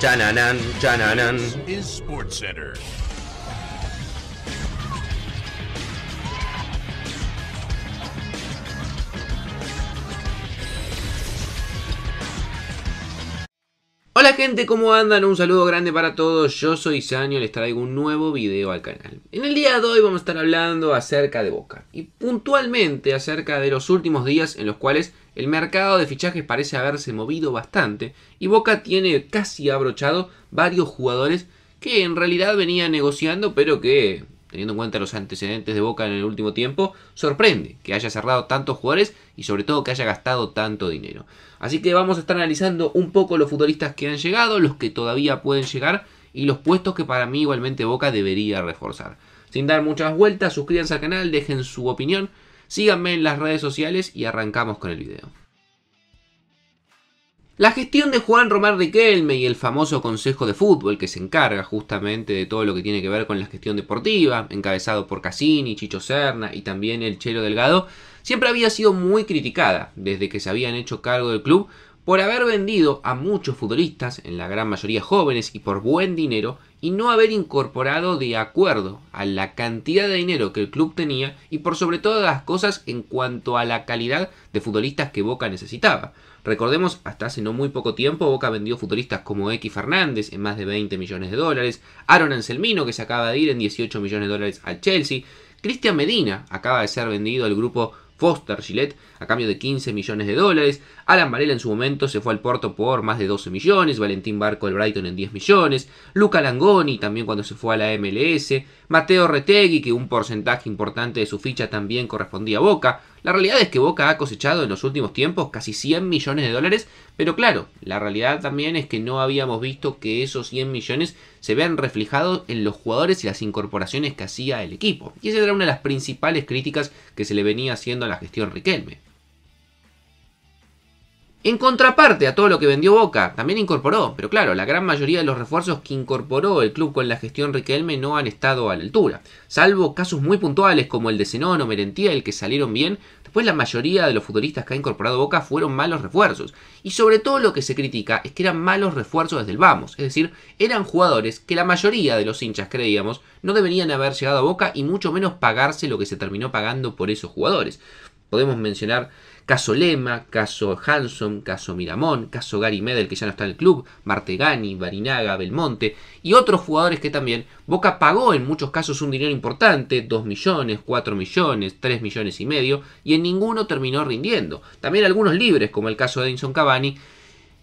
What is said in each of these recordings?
Chananan, chananan. Is SportsCenter. Hola gente, ¿cómo andan? Un saludo grande para todos, yo soy Sanio, les traigo un nuevo video al canal. En el día de hoy vamos a estar hablando acerca de Boca y puntualmente acerca de los últimos días en los cuales el mercado de fichajes parece haberse movido bastante y Boca tiene casi abrochado varios jugadores que en realidad venía negociando, pero que, teniendo en cuenta los antecedentes de Boca en el último tiempo, sorprende que haya cerrado tantos jugadores y sobre todo que haya gastado tanto dinero. Así que vamos a estar analizando un poco los futbolistas que han llegado, los que todavía pueden llegar y los puestos que para mí igualmente Boca debería reforzar. Sin dar muchas vueltas, suscríbanse al canal, dejen su opinión, síganme en las redes sociales y arrancamos con el video. La gestión de Juan Román Riquelme y el famoso Consejo de Fútbol que se encarga justamente de todo lo que tiene que ver con la gestión deportiva, encabezado por Cassini, Chicho Serna y también el Chelo Delgado, siempre había sido muy criticada desde que se habían hecho cargo del club por haber vendido a muchos futbolistas, en la gran mayoría jóvenes y por buen dinero, y no haber incorporado de acuerdo a la cantidad de dinero que el club tenía y por sobre todas las cosas en cuanto a la calidad de futbolistas que Boca necesitaba. Recordemos, hasta hace no muy poco tiempo Boca vendió futbolistas como X Fernández en más de 20 millones de dólares, Aaron Anselmino que se acaba de ir en 18 millones de dólares al Chelsea, Cristian Medina acaba de ser vendido al grupo Foster Gillette a cambio de 15 millones de dólares, Alan Varela en su momento se fue al Porto por más de 12 millones, Valentín Barco del Brighton en 10 millones, Luca Langoni también cuando se fue a la MLS, Mateo Retegui que un porcentaje importante de su ficha también correspondía a Boca. La realidad es que Boca ha cosechado en los últimos tiempos casi 100 millones de dólares, pero claro, la realidad también es que no habíamos visto que esos 100 millones se vean reflejados en los jugadores y las incorporaciones que hacía el equipo. Y esa era una de las principales críticas que se le venía haciendo a la gestión Riquelme. En contraparte a todo lo que vendió Boca, también incorporó, pero claro, la gran mayoría de los refuerzos que incorporó el club con la gestión Riquelme no han estado a la altura. Salvo casos muy puntuales como el de Zenón o Merentiel que salieron bien, después la mayoría de los futbolistas que ha incorporado Boca fueron malos refuerzos. Y sobre todo lo que se critica es que eran malos refuerzos desde el vamos, es decir, eran jugadores que la mayoría de los hinchas creíamos no deberían haber llegado a Boca y mucho menos pagarse lo que se terminó pagando por esos jugadores. Podemos mencionar caso Lema, caso Hanson, caso Miramón, caso Gary Medel que ya no está en el club, Martegani, Barinaga, Belmonte y otros jugadores que también Boca pagó en muchos casos un dinero importante, 2 millones, 4 millones, 3 millones y medio y en ninguno terminó rindiendo. También algunos libres como el caso de Edinson Cavani,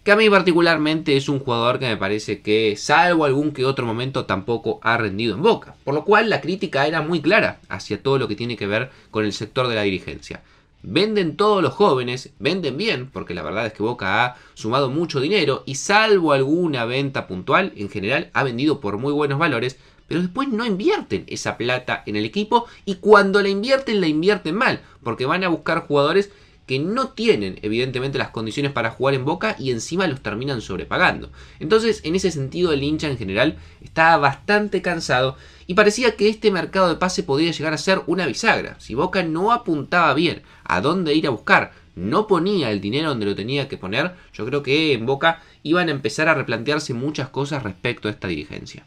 que a mí particularmente es un jugador que me parece que salvo algún que otro momento tampoco ha rendido en Boca. Por lo cual la crítica era muy clara hacia todo lo que tiene que ver con el sector de la dirigencia. Venden todos los jóvenes, venden bien, porque la verdad es que Boca ha sumado mucho dinero y salvo alguna venta puntual, en general ha vendido por muy buenos valores, pero después no invierten esa plata en el equipo y cuando la invierten mal, porque van a buscar jugadores que no tienen evidentemente las condiciones para jugar en Boca y encima los terminan sobrepagando. Entonces en ese sentido el hincha en general estaba bastante cansado y parecía que este mercado de pase podía llegar a ser una bisagra. Si Boca no apuntaba bien a dónde ir a buscar, no ponía el dinero donde lo tenía que poner, yo creo que en Boca iban a empezar a replantearse muchas cosas respecto a esta dirigencia.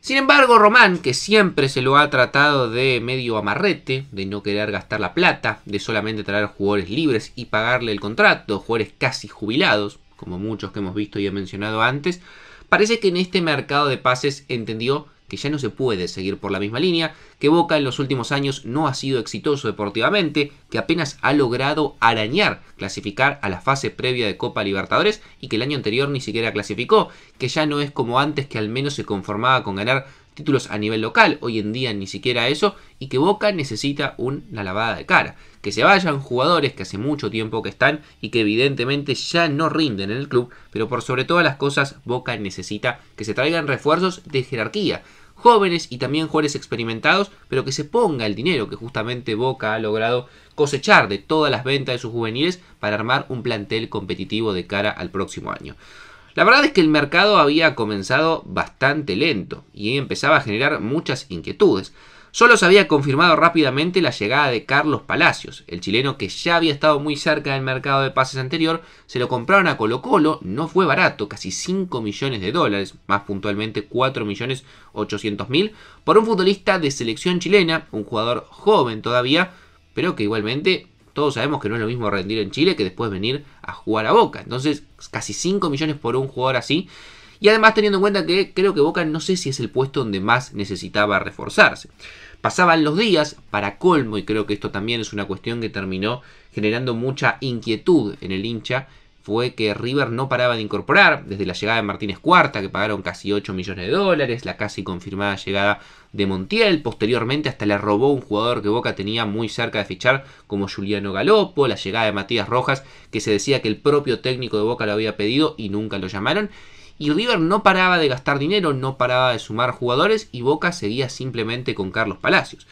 Sin embargo, Román, que siempre se lo ha tratado de medio amarrete, de no querer gastar la plata, de solamente traer jugadores libres y pagarle el contrato, jugadores casi jubilados, como muchos que hemos visto y he mencionado antes, parece que en este mercado de pases entendió que ya no se puede seguir por la misma línea, que Boca en los últimos años no ha sido exitoso deportivamente, que apenas ha logrado arañar, clasificar a la fase previa de Copa Libertadores y que el año anterior ni siquiera clasificó, que ya no es como antes que al menos se conformaba con ganar títulos a nivel local, hoy en día ni siquiera eso, y que Boca necesita una lavada de cara. Que se vayan jugadores que hace mucho tiempo que están y que evidentemente ya no rinden en el club, pero por sobre todas las cosas Boca necesita que se traigan refuerzos de jerarquía, jóvenes y también jugadores experimentados, pero que se ponga el dinero que justamente Boca ha logrado cosechar de todas las ventas de sus juveniles para armar un plantel competitivo de cara al próximo año. La verdad es que el mercado había comenzado bastante lento y empezaba a generar muchas inquietudes. Solo se había confirmado rápidamente la llegada de Carlos Palacios, el chileno que ya había estado muy cerca del mercado de pases anterior. Se lo compraron a Colo-Colo, no fue barato, casi 5 millones de dólares, más puntualmente 4.800.000, por un futbolista de selección chilena, un jugador joven todavía, pero que igualmente todos sabemos que no es lo mismo rendir en Chile que después venir a jugar a Boca. Entonces, casi 5 millones por un jugador así. Y además teniendo en cuenta que creo que Boca no sé si es el puesto donde más necesitaba reforzarse. Pasaban los días, para colmo, y creo que esto también es una cuestión que terminó generando mucha inquietud en el hincha, fue que River no paraba de incorporar, desde la llegada de Martínez Cuarta, que pagaron casi 8 millones de dólares, la casi confirmada llegada de Montiel, posteriormente hasta le robó un jugador que Boca tenía muy cerca de fichar, como Juliano Galopo, la llegada de Matías Rojas, que se decía que el propio técnico de Boca lo había pedido y nunca lo llamaron. Y River no paraba de gastar dinero, no paraba de sumar jugadores y Boca seguía simplemente con Carlos Palacios.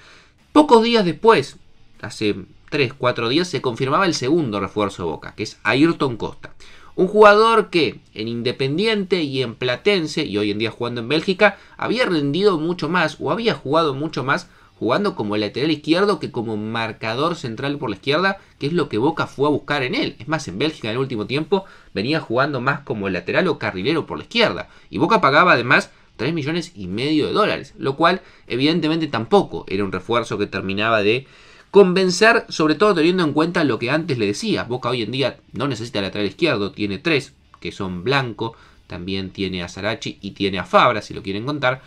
Pocos días después, hace 3-4 días, se confirmaba el segundo refuerzo de Boca, que es Ayrton Costa. Un jugador que en Independiente y en Platense, y hoy en día jugando en Bélgica, había rendido mucho más o había jugado mucho más jugando como lateral izquierdo que como marcador central por la izquierda, que es lo que Boca fue a buscar en él. Es más, en Bélgica en el último tiempo venía jugando más como lateral o carrilero por la izquierda. Y Boca pagaba además 3,5 millones de dólares, lo cual evidentemente tampoco era un refuerzo que terminaba de convencer, sobre todo teniendo en cuenta lo que antes le decía. Boca hoy en día no necesita lateral izquierdo, tiene 3, que son Blanco, también tiene a Sarachi y tiene a Fabra, si lo quieren contar.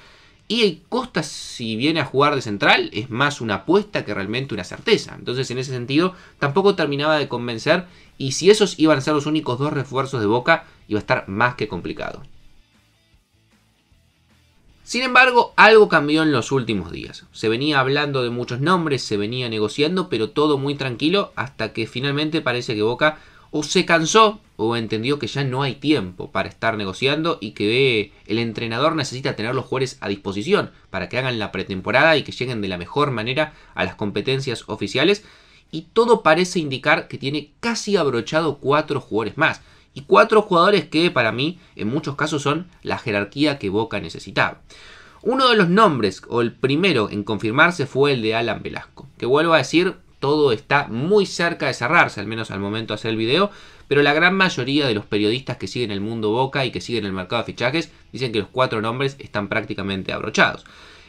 Y Costa, si viene a jugar de central, es más una apuesta que realmente una certeza. Entonces, en ese sentido, tampoco terminaba de convencer. Y si esos iban a ser los únicos 2 refuerzos de Boca, iba a estar más que complicado. Sin embargo, algo cambió en los últimos días. Se venía hablando de muchos nombres, se venía negociando, pero todo muy tranquilo, hasta que finalmente parece que Boca o se cansó o entendió que ya no hay tiempo para estar negociando y que el entrenador necesita tener los jugadores a disposición para que hagan la pretemporada y que lleguen de la mejor manera a las competencias oficiales. Y todo parece indicar que tiene casi abrochado 4 jugadores más. Y 4 jugadores que para mí en muchos casos son la jerarquía que Boca necesitaba. Uno de los nombres, o el primero en confirmarse, fue el de Alan Velasco, que vuelvo a decir, todo está muy cerca de cerrarse, al menos al momento de hacer el video, pero la gran mayoría de los periodistas que siguen el mundo Boca y que siguen el mercado de fichajes dicen que los 4 nombres están prácticamente abrochados.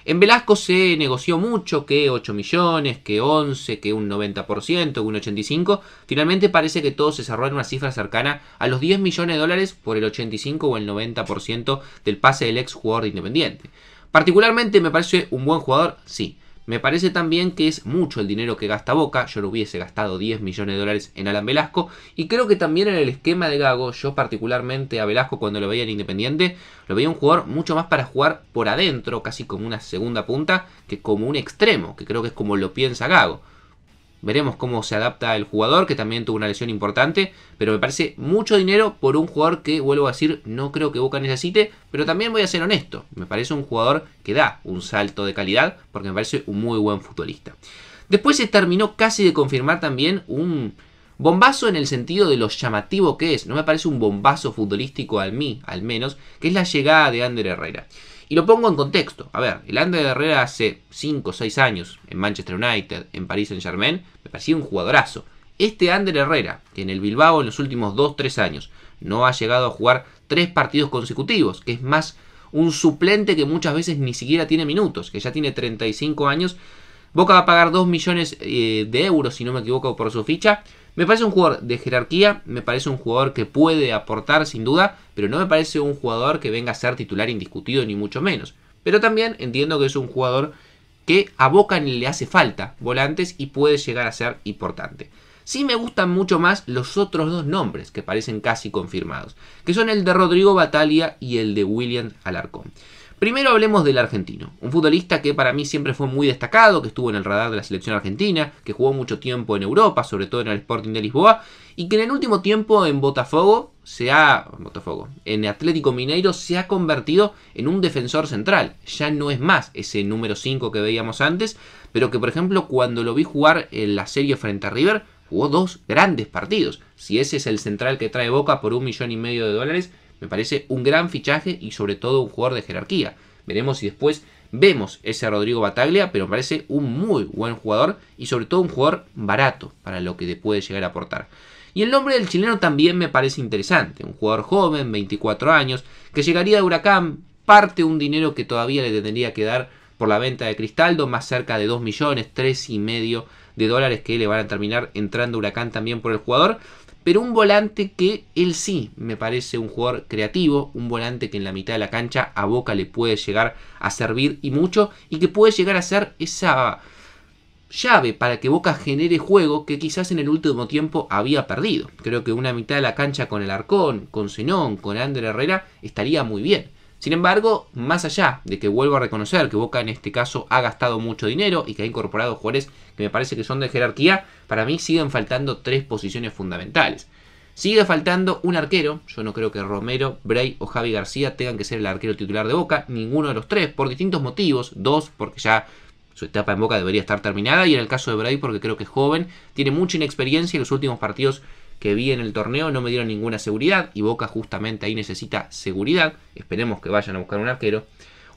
En Velasco se negoció mucho, que 8 millones, que 11, que un 90%, que un 85%. Finalmente parece que todo se cerró en una cifra cercana a los 10 millones de dólares por el 85 o el 90% del pase del ex jugador de Independiente. Particularmente me parece un buen jugador, sí. Me parece también que es mucho el dinero que gasta Boca. Yo no hubiese gastado 10 millones de dólares en Alan Velasco. Y creo que también en el esquema de Gago, yo particularmente a Velasco cuando lo veía en Independiente, lo veía un jugador mucho más para jugar por adentro, casi como una segunda punta, que como un extremo, que creo que es como lo piensa Gago. Veremos cómo se adapta el jugador, que también tuvo una lesión importante, pero me parece mucho dinero por un jugador que, vuelvo a decir, no creo que Boca necesite, pero también voy a ser honesto, me parece un jugador que da un salto de calidad, porque me parece un muy buen futbolista. Después se terminó casi de confirmar también un bombazo en el sentido de lo llamativo que es, no me parece un bombazo futbolístico a mí, al menos, que es la llegada de Ander Herrera. Y lo pongo en contexto. A ver, el Ander Herrera hace 5 o 6 años en Manchester United, en Paris Saint-Germain, me parecía un jugadorazo. Este Ander Herrera, que en el Bilbao en los últimos 2-3 años no ha llegado a jugar 3 partidos consecutivos, que es más un suplente que muchas veces ni siquiera tiene minutos, que ya tiene 35 años. Boca va a pagar 2 millones de euros, si no me equivoco, por su ficha. Me parece un jugador de jerarquía, me parece un jugador que puede aportar sin duda, pero no me parece un jugador que venga a ser titular indiscutido ni mucho menos. Pero también entiendo que es un jugador que a Boca le hace falta volantes y puede llegar a ser importante. Sí me gustan mucho más los otros 2 nombres que parecen casi confirmados, que son el de Rodrigo Bataglia y el de William Alarcón. Primero hablemos del argentino, un futbolista que para mí siempre fue muy destacado, que estuvo en el radar de la selección argentina, que jugó mucho tiempo en Europa, sobre todo en el Sporting de Lisboa, y que en el último tiempo en en Atlético Mineiro se ha convertido en un defensor central. Ya no es más ese número 5 que veíamos antes, pero que por ejemplo cuando lo vi jugar en la serie frente a River, jugó 2 grandes partidos. Si ese es el central que trae Boca por 1,5 millones de dólares, me parece un gran fichaje y sobre todo un jugador de jerarquía. Veremos si después Vemos ese Rodrigo Battaglia, pero me parece un muy buen jugador y sobre todo un jugador barato para lo que te puede llegar a aportar. Y el nombre del chileno también me parece interesante. Un jugador joven, 24 años, que llegaría de Huracán, parte un dinero que todavía le tendría que dar por la venta de Cristaldo, más cerca de 2 millones, 3,5 de dólares que le van a terminar entrando Huracán también por el jugador. Pero un volante que él sí me parece un jugador creativo, un volante que en la mitad de la cancha a Boca le puede llegar a servir y mucho, y que puede llegar a ser esa llave para que Boca genere juego que quizás en el último tiempo había perdido. Creo que una mitad de la cancha con el Arcón, con Zenón, con Ander Herrera estaría muy bien. Sin embargo, más allá de que vuelvo a reconocer que Boca en este caso ha gastado mucho dinero y que ha incorporado jugadores que me parece que son de jerarquía, para mí siguen faltando 3 posiciones fundamentales. Sigue faltando un arquero. Yo no creo que Romero, Bray o Javi García tengan que ser el arquero titular de Boca. Ninguno de los 3, por distintos motivos. 2, porque ya su etapa en Boca debería estar terminada. Y en el caso de Bray, porque creo que es joven, tiene mucha inexperiencia y los últimos partidos que vi en el torneo no me dieron ninguna seguridad. Y Boca justamente ahí necesita seguridad. Esperemos que vayan a buscar un arquero.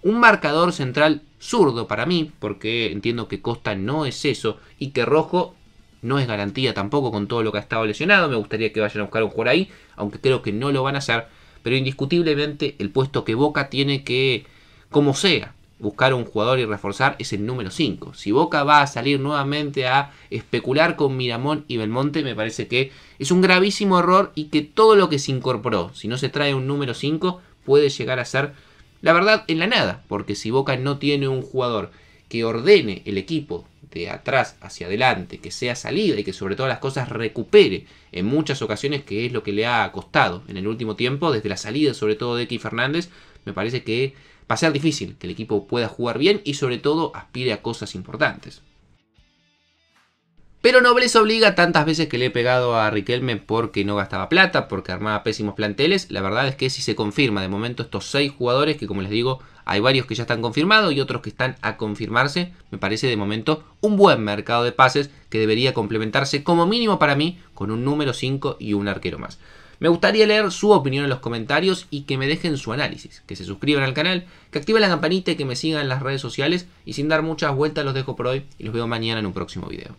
Un marcador central zurdo para mí, porque entiendo que Costa no es eso. Y que Rojo no es garantía tampoco con todo lo que ha estado lesionado. Me gustaría que vayan a buscar un jugador ahí, aunque creo que no lo van a hacer. Pero indiscutiblemente el puesto que Boca tiene que, como sea, buscar un jugador y reforzar es el número 5. Si Boca va a salir nuevamente a especular con Miramón y Belmonte, me parece que es un gravísimo error y que todo lo que se incorporó, si no se trae un número 5, puede llegar a ser, la verdad, en la nada. Porque si Boca no tiene un jugador que ordene el equipo de atrás hacia adelante, que sea salida y que sobre todas las cosas recupere en muchas ocasiones, que es lo que le ha costado en el último tiempo, desde la salida sobre todo de X Fernández, me parece que va a ser difícil que el equipo pueda jugar bien y sobre todo aspire a cosas importantes. Pero nobleza obliga, tantas veces que le he pegado a Riquelme porque no gastaba plata, porque armaba pésimos planteles. La verdad es que si se confirma de momento estos 6 jugadores, que como les digo, hay varios que ya están confirmados y otros que están a confirmarse, me parece de momento un buen mercado de pases que debería complementarse como mínimo para mí con un número 5 y un arquero más. Me gustaría leer su opinión en los comentarios y que me dejen su análisis, que se suscriban al canal, que activen la campanita y que me sigan en las redes sociales. Y sin dar muchas vueltas los dejo por hoy y los veo mañana en un próximo video.